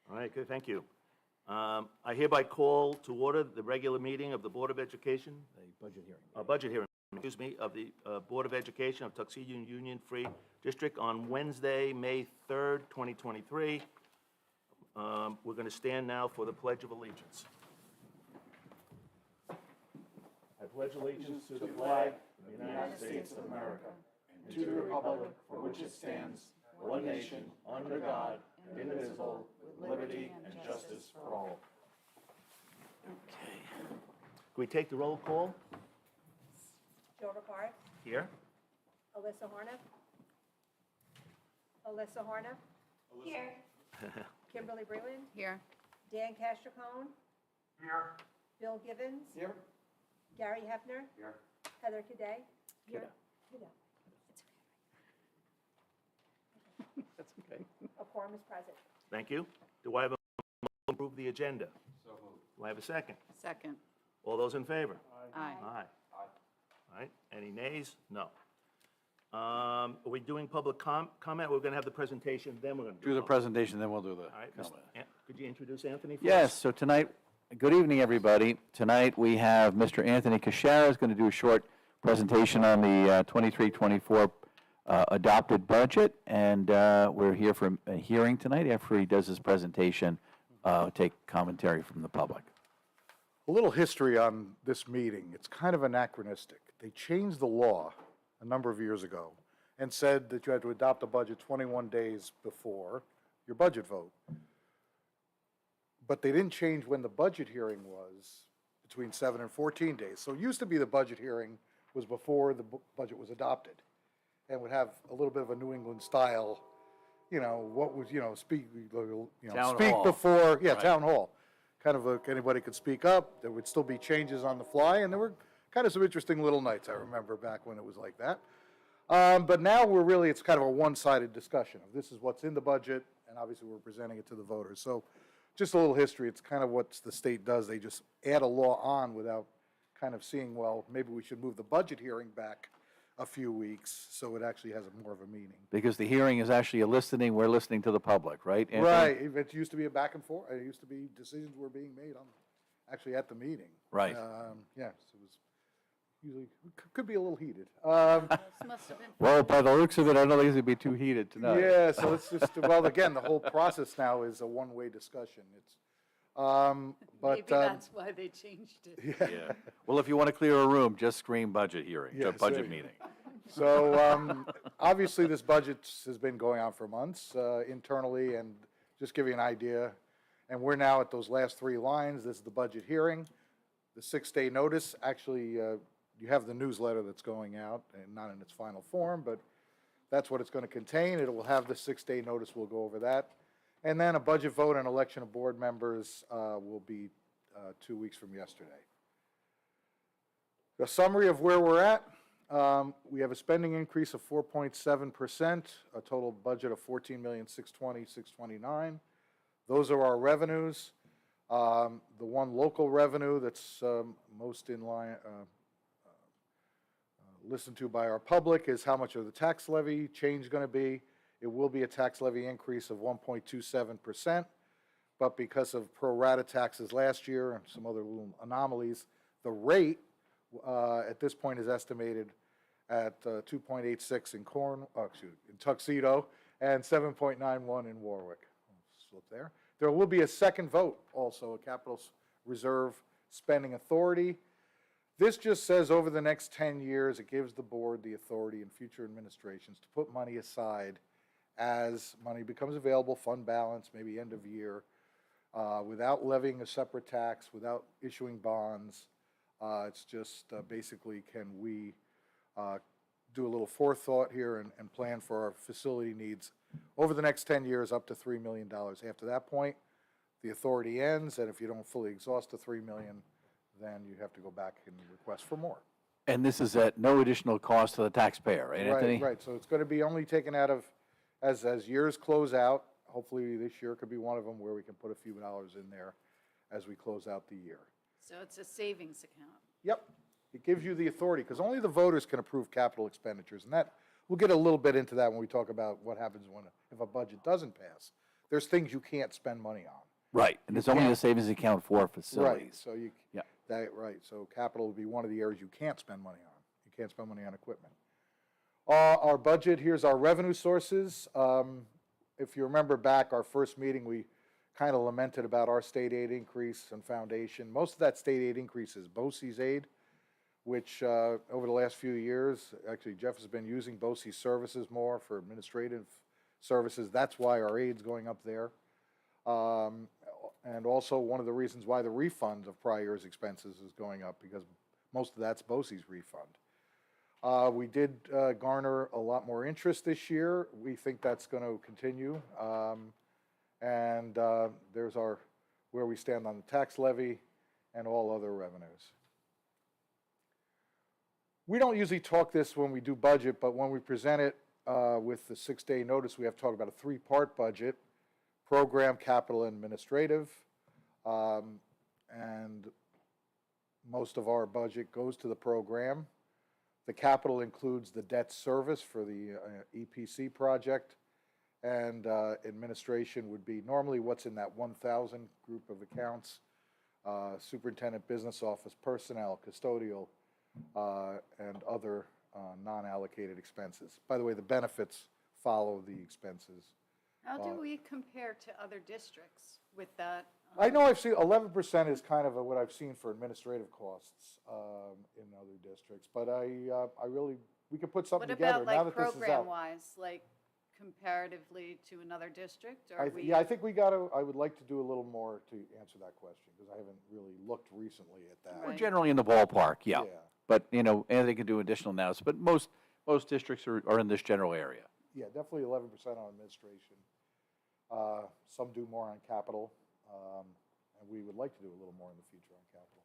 All right, good, thank you. I hereby call to order the regular meeting of the Board of Education, budget hearing, excuse me, of the Board of Education of Tuxedo Union Free District on Wednesday, May 3rd, 2023. We're going to stand now for the Pledge of Allegiance. I pledge allegiance to the flag of the United States of America and to the republic for which it stands, one nation, under God, indivisible, with liberty and justice for all. Okay. Can we take the roll call? Joe Ricard. Here. Alyssa Horna. Alyssa Horna. Here. Kimberly Breland. Here. Dan Castricone. Here. Bill Givens. Here. Gary Hefner. Here. Heather Caday. Here. That's okay. A quorum is present. Thank you. Do I have a motion to approve the agenda? So moved. Do I have a second? Second. All those in favor? Aye. Aye. All right, any nays? No. Are we doing public comment? We're going to have the presentation, then we're going to Do the public. presentation, then we'll do the All right, comment. could you introduce Anthony? Yes, so tonight, good evening, everybody. Tonight, we have Mr. Anthony Kashara is going to do a short presentation on the 23-24 adopted budget, and we're here for a hearing tonight. After he does his presentation, take commentary from the public. A little history on this meeting. It's kind of anachronistic. They changed the law a number of years ago and said that you had to adopt a budget 21 days before your budget vote. But they didn't change when the budget hearing was, between 7 and 14 days. So it used to be the budget hearing was before the budget was adopted and would have a little bit of a New England style, what was, speak Town speak hall. before, Right. town hall. Kind of anybody could speak up. There would still be changes on the fly, and there were kind of some interesting little nights, I remember, back when it was like that. But now it's kind of a one-sided discussion of this is what's in the budget, and obviously we're presenting it to the voters. So just a little history. It's kind of what the state does. They just add a law on without kind of seeing, well, maybe we should move the budget hearing back a few weeks so it actually has more of a meaning. Because the hearing is actually a listening, we're listening to the public, right, Anthony? Right. It used to be a back and forth. It used to be decisions were being made actually at the meeting. Right. Yeah, so it was usually, could be a little heated. This must have been. Well, by the looks of it, I don't think it's going to be too heated tonight. Yeah, so it's just, well, again, the whole process now is a one-way discussion. Maybe that's why they changed it. Yeah. Well, if you want to clear a room, just scream budget hearing, Yes, budget right. meeting. So, obviously, this budget has been going on for months internally, and just give you an idea. And we're now at those last three lines. This is the budget hearing. The 6-day notice, actually, you have the newsletter that's going out, and not in its final form, but that's what it's going to contain. It will have the 6-day notice. We'll go over that. And then a budget vote and election of board members will be 2 weeks from yesterday. A summary of where we're at. We have a spending increase of 4.7%, a total budget of $14,620,629. Those are our revenues. The one local revenue that's most in line, listened to by our public is how much of the tax levy change going to be. It will be a tax levy increase of 1.27%, but because of pro rata taxes last year and some other little anomalies, the rate at this point is estimated at 2.86 in Tuxedo and 7.91 in Warwick. I'll slip there. There will be a second vote also, a capital reserve spending authority. This just says over the next 10 years, it gives the board the authority in future administrations to put money aside as money becomes available, fund balance, maybe end of year, without levying a separate tax, without issuing bonds. It's just basically, can we do a little forethought here and plan for our facility needs over the next 10 years up to $3 million. After that point, the authority ends, and if you don't fully exhaust the $3 million, then you have to go back and request for more. And this is at no additional cost to the taxpayer, right, Anthony? Right, so it's going to be only taken out of, as years close out, hopefully this year could be one of them where we can put a few dollars in there as we close out the year. So it's a savings account. Yep, it gives you the authority, because only the voters can approve capital expenditures, and that, we'll get a little bit into that when we talk about what happens if a budget doesn't pass. there's things you can't spend money on. Right, and there's only a savings account for Right, facilities. so you, Yeah. right, so capital would be one of the areas you can't spend money on. You can't spend money on equipment. Our budget, here's our revenue sources. If you remember back, our first meeting, we kind of lamented about our state aid increase and foundation. Most of that state aid increase is BOCES aid, which over the last few years, actually Jeff has been using BOCES services more for administrative services. That's why our aid's going up there. And also one of the reasons why the refund of prior year's expenses is going up, because most of that's BOCES refund. We did garner a lot more interest this year. We think that's going to continue. And there's where we stand on the tax levy and all other revenues. We don't usually talk this when we do budget, but when we present it with the 6-day notice, we have to talk about a 3-part budget: program, capital, and administrative. And most of our budget goes to the program. The capital includes the debt service for the EPC project, and administration would be normally what's in that 1,000 group of accounts: superintendent, business office, personnel, custodial, and other non-allocated expenses. By the way, the benefits follow the expenses. How do we compare to other districts with that? I know I've seen 11% is kind of what I've seen for administrative costs in other districts, but we could put something What together about now like that this is out. program-wise, like comparatively to another district? Yeah, I think I would like to do a little more to answer that question, because I haven't really looked recently at that. We're Right. generally in the ballpark, yeah. Yeah. But, Anthony can do additional analysis, but most districts are in this general area. Yeah, definitely 11% on administration. Some do more on capital, and we would like to do a little more in the future on capital.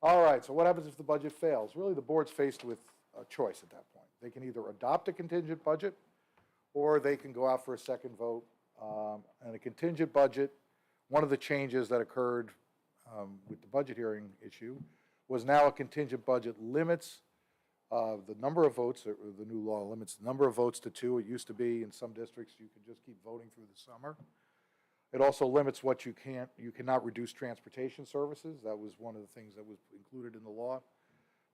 All right, so what happens if the budget fails? Really, the board's faced with a choice at that point. They can either adopt a contingent budget, or they can go out for a second vote. And a contingent budget, one of the changes that occurred with the budget hearing issue was now a contingent budget limits the number of votes, or the new law limits the number of votes to 2. It used to be in some districts you could just keep voting through the summer. It also limits what you cannot reduce transportation services. That was one of the things that was included in the law.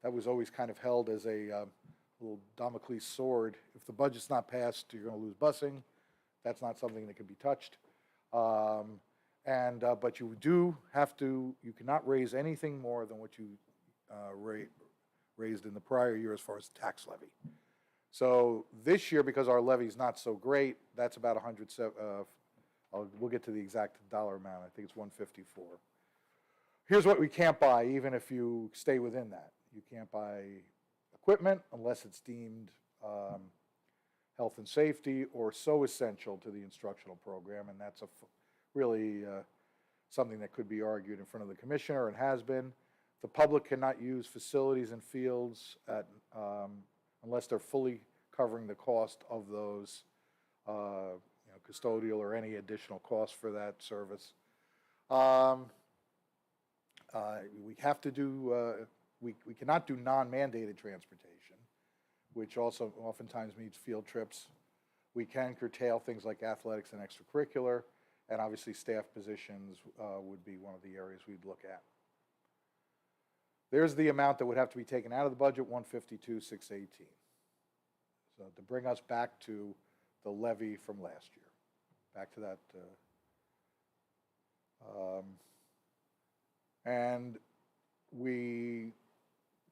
That was always kind of held as a little Damocles sword. If the budget's not passed, you're going to lose busing. That's not something that can be touched. But you do have to, you cannot raise anything more than what you raised in the prior year as far as tax levy. So this year, because our levy's not so great, that's about 107. We'll get to the exact dollar amount. I think it's 154. Here's what we can't buy, even if you stay within that. You can't buy equipment unless it's deemed health and safety or so essential to the instructional program, and that's really something that could be argued in front of the commissioner and has been. The public cannot use facilities and fields unless they're fully covering the cost of those, custodial or any additional cost for that service. We have to do, we cannot do non-mandated transportation, which also oftentimes means field trips. We can curtail things like athletics and extracurricular, and obviously staff positions would be one of the areas we'd look at. There's the amount that would have to be taken out of the budget, 152,618. So to bring us back to the levy from last year, back to that. And we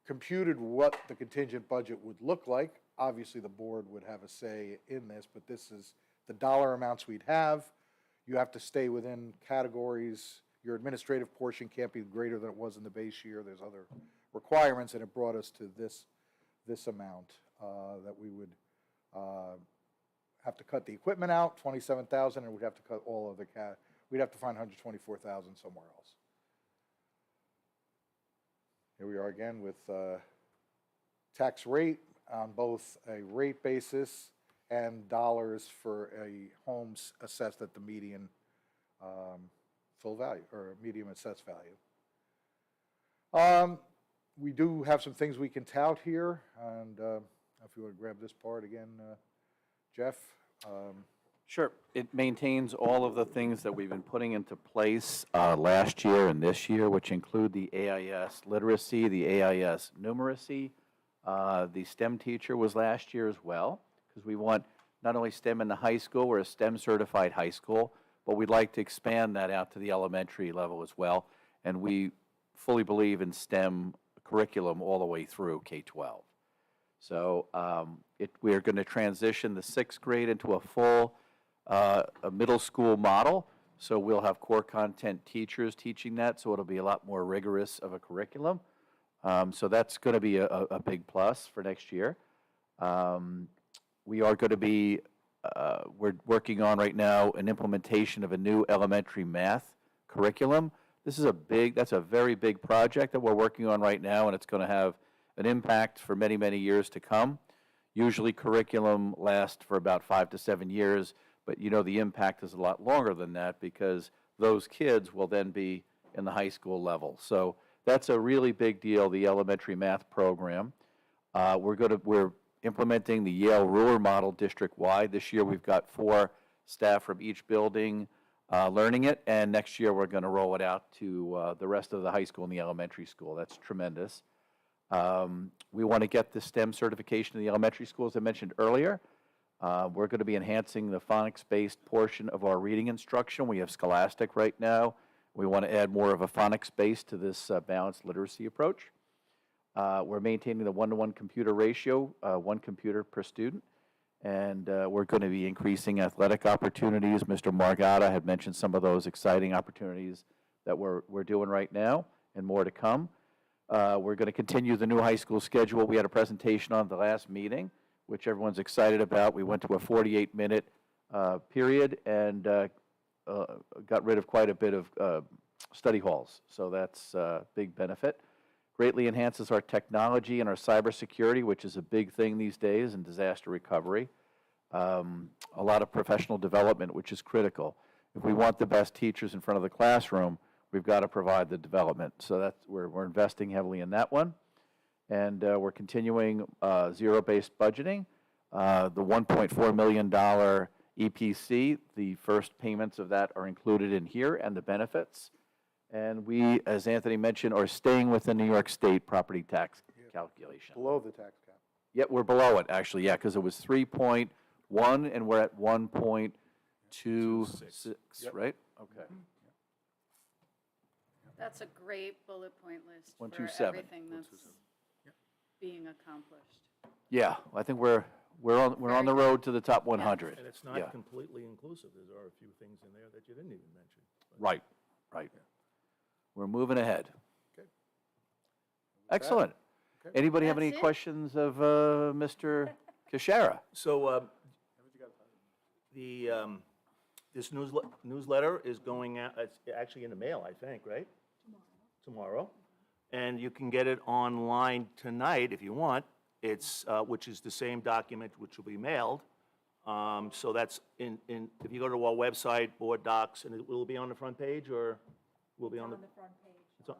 computed what the contingent budget would look like. Obviously, the board would have a say in this, but this is the dollar amounts we'd have. You have to stay within categories. Your administrative portion can't be greater than it was in the base year. There's other requirements, and it brought us to this amount that we would have to cut the equipment out, 27,000, and we'd have to cut all other we'd have to find 124,000 somewhere else. Here we are again with tax rate on both a rate basis and dollars for a home assessed at the median full value, or medium assessed value. We do have some things we can tout here, and if you want to grab this part again, Jeff. Sure. It maintains all of the things that we've been putting into place last year and this year, which include the AIS literacy, the AIS numeracy. The STEM teacher was last year as well, because we want not only STEM in the high school, we're a STEM certified high school, but we'd like to expand that out to the elementary level as well. And we fully believe in STEM curriculum all the way through K-12. So we're going to transition the sixth grade into a full a middle school model. So we'll have core content teachers teaching that, so it'll be a lot more rigorous of a curriculum. So that's going to be a big plus for next year. We are going to be, we're working on right now an implementation of a new elementary math curriculum. This is that's a very big project that we're working on right now, and it's going to have an impact for many, many years to come. Usually curriculum lasts for about 5 to 7 years, but you know the impact is a lot longer than that because those kids will then be in the high school level. So that's a really big deal, the elementary math program. We're implementing the Yale Ruler model district-wide. This year we've got 4 staff from each building learning it, and next year we're going to roll it out to the rest of the high school and the elementary school. That's tremendous. We want to get the STEM certification in the elementary school, as I mentioned earlier. We're going to be enhancing the phonics-based portion of our reading instruction. We have Scholastic right now. We want to add more of a phonics base to this balanced literacy approach. We're maintaining the 1-to-1 computer ratio, 1 computer per student. And we're going to be increasing athletic opportunities. Mr. Margada had mentioned some of those exciting opportunities that we're doing right now and more to come. We're going to continue the new high school schedule. We had a presentation on the last meeting, which everyone's excited about. We went to a 48-minute period and got rid of quite a bit of study halls. So that's a big benefit. Greatly enhances our technology and our cybersecurity, which is a big thing these days in disaster recovery. A lot of professional development, which is critical. If we want the best teachers in front of the classroom, we've got to provide the development. So we're investing heavily in that one. And we're continuing zero-based budgeting. The $1.4 million EPC, the first payments of that are included in here, and the benefits. And we, as Anthony mentioned, are staying with the New York State property tax calculation. Below the tax cap. Yeah, we're below it, actually, yeah, because it was 3.1, and we're at 1.26, Yep. right? Okay. That's a great bullet point list for 127. everything that's being accomplished. Yeah, I think we're on the road to the top 100. And it's Yeah. not completely inclusive. There are a few things in there that you didn't even mention. Right, right. We're moving ahead. Okay. Excellent. Okay. Anybody have any That's it. questions of Mr. Kishara? So this newsletter is going out, it's actually in the mail, I think, right? Tomorrow. And you can get it online tonight if you want. It's, which is the same document which will be mailed. So that's if you go to our website, board docs, and it will be on the front page, or will be on the? front page. It's on-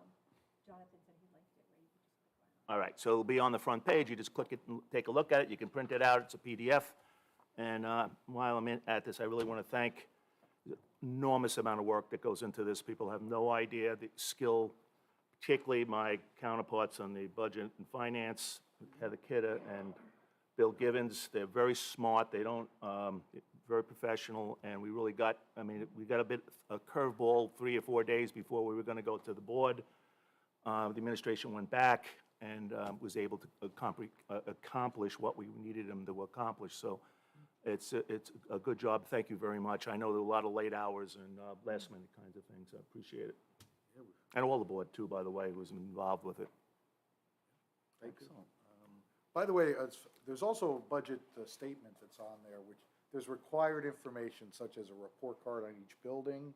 Jonathan said he'd like to get ready. You just click right on. All right, so it'll be on the front page. You just click it and take a look at it. You can print it out. It's a PDF. And while I'm at this, I really want to thank the enormous amount of work that goes into this. People have no idea the skill, particularly my counterparts on the budget and finance, Heather Kidder and Bill Givens. They're very smart. They don't, very professional, and we really got, we got a curveball 3 or 4 days before we were going to go to the board. The administration went back and was able to accomplish what we needed them to accomplish. So it's a good job. Thank you very much. I know there were a lot of late hours and last-minute kinds of things. I appreciate it. And all the board, too, by the way, who was involved with it. Excellent. By the way, there's also a budget statement that's on there, which there's required information such as a report card on each building,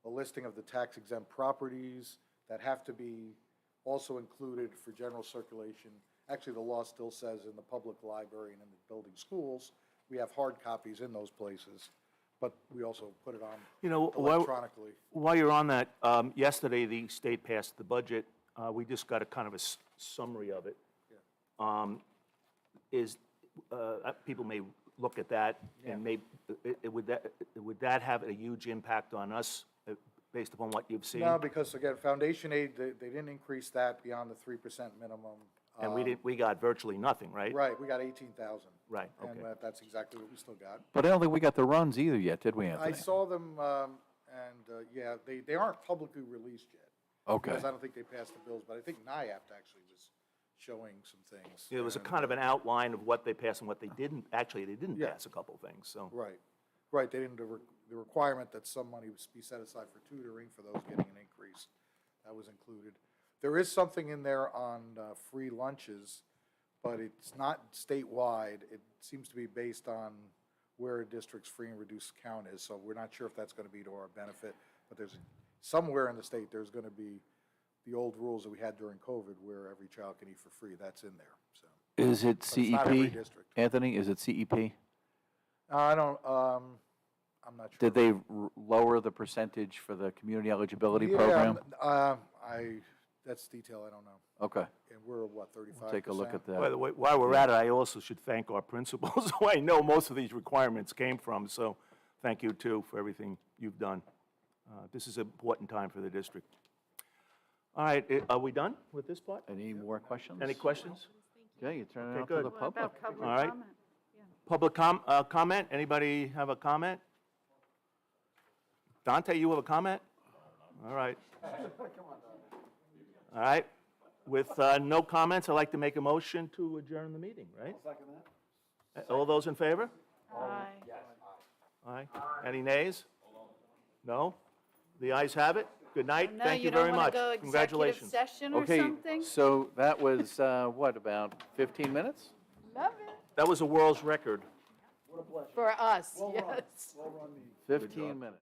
a listing of the tax exempt properties that have to be also included for general circulation. Actually, the law still says in the public library and in the building schools, we have hard copies in those places, but we also put it on electronically. While you're on that, yesterday the state passed the budget. We just got a kind of a summary of it. Yeah. People may look at that, and maybe, would that have a huge impact on us, based upon what you've seen? No, because again, foundation aid, they didn't increase that beyond the 3% minimum. And we got virtually nothing, right? Right, we got 18,000. Right, And okay. that's exactly what we still got. But I don't think we got the runs either yet, did we, I Anthony? saw them, yeah, they aren't publicly released yet. Okay. Because I don't think they passed the bills, but I think NIAPT actually was showing some things. It was a and, kind of an outline of what they passed and what they didn't, actually, they didn't Yeah. pass a couple things, so. Right, they didn't, the requirement that some money be set aside for tutoring for those getting an increase, that was included. There is something in there on free lunches, but it's not statewide. It seems to be based on where a district's free and reduced count is, so we're not sure if that's gonna be to our benefit. But there's, somewhere in the state, there's gonna be the old rules that we had during COVID where every child can eat for free, that's in there, so. Is it But it's not every CEP? district. Anthony, is it CEP? I don't, I'm not sure. Did they lower the percentage for the community eligibility Yeah, program? That's detail I don't know. Okay, And we're, what, 35%? we'll take a look at By that. the way, while we're at it, I also should thank our principals, who I know most of these requirements came from, so thank you, too, for everything you've done. This is an important time for the district. All right, are we done with this part? Any more questions? Any questions? Okay, you turn it Okay, out to good. the What public. All right. Public comment? Anybody have a comment? Dante, you have a comment? All right. All right. With no comments, I'd like to make a motion to adjourn the meeting, right? All those in favor? Aye. Any nays? No? The ayes have it. Good night. Thank you very much. Congratulations. Session or Okay, something? so that was, what, about 15 minutes? Love it. That was a world's record. For us, yes. 15 minutes.